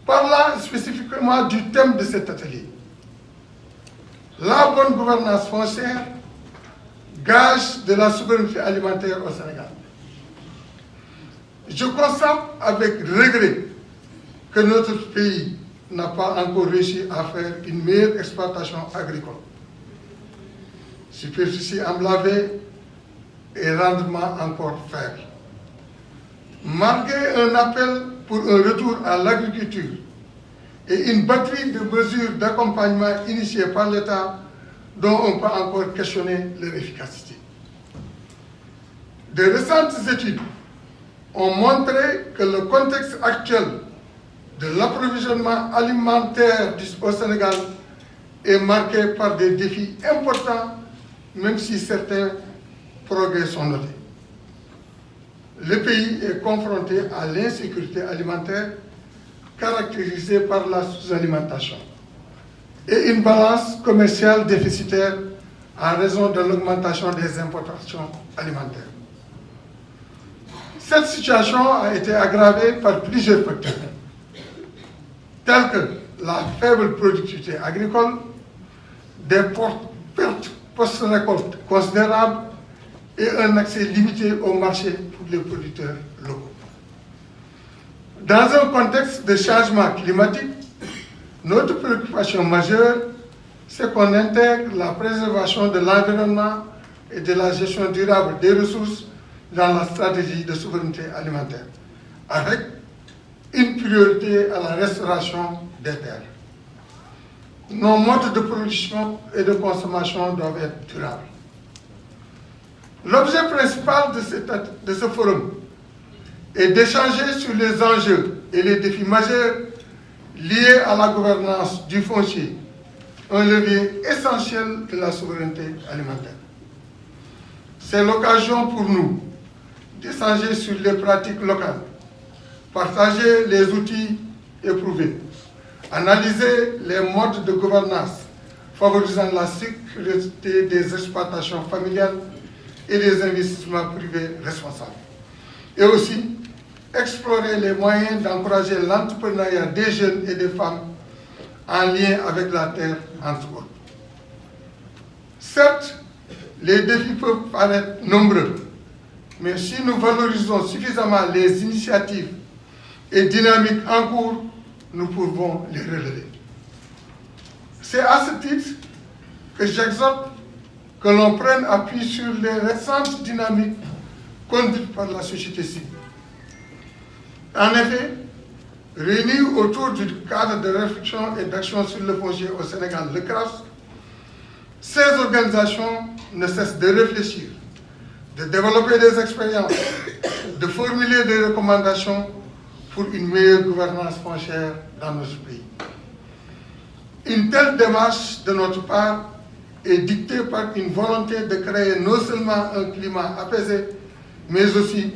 Parlant spécifiquement du thème de cet atelier, la bonne gouvernance foncière, gage de la souveraineté alimentaire au Sénégal. Je constate avec regret que notre pays n'a pas encore réussi à faire une meilleure exploitation agricole. Superficie emblavée et rendement encore faible. Malgré un appel pour un retour à l'agriculture et une batterie de mesures d'accompagnement initiées par l'État dont on peut encore questionner leur efficacité. De récentes études ont montré que le contexte actuel de l'approvisionnement alimentaire au Sénégal est marqué par des défis importants, même si certains progrès sont notés. Le pays est confronté à l'insécurité alimentaire caractérisée par la sous-alimentation et une balance commerciale déficitaire en raison de l'augmentation des importations alimentaires. Cette situation a été aggravée par plusieurs facteurs, tels que la faible productivité agricole, des pertes post-récolte considérables et un accès limité au marché pour les producteurs locaux. Dans un contexte de changement climatique, notre préoccupation majeure, c'est qu'on intègre la préservation de l'environnement et de la gestion durable des ressources dans la stratégie de souveraineté alimentaire, avec une priorité à la restauration des terres. Nos modes de production et de consommation doivent être durables. L'objet principal de ce forum est d'échanger sur les enjeux et les défis majeurs liés à la gouvernance du foncier, un levier essentiel de la souveraineté alimentaire. C'est l'occasion pour nous d'échanger sur les pratiques locales, partager les outils éprouvés, analyser les modes de gouvernance favorisant la sécurité des exploitations familiales et des investissements privés responsables. Et aussi, explorer les moyens d'encourager l'entrepreneuriat des jeunes et des femmes en lien avec la terre, entre autres. Certes, les défis peuvent paraître nombreux, mais si nous valorisons suffisamment les initiatives et dynamiques en cours, nous pouvons les relever. C'est à ce titre que j'exhorte que l'on prenne appui sur les récentes dynamiques conduites par la société civile. En effet, réunis autour du cadre de réflexion et d'action sur le foncier au Sénégal, le CRAF, ces organisations ne cessent de réfléchir, de développer des expériences, de formuler des recommandations pour une meilleure gouvernance foncière dans notre pays. Une telle démarche de notre part est dictée par une volonté de créer non seulement un climat apaisé, mais aussi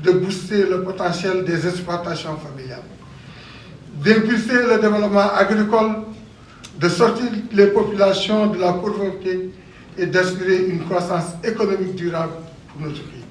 de booster le potentiel des exploitations familiales, d'impulser le développement agricole, de sortir les populations de la pauvreté et d'assurer une croissance économique durable pour notre pays.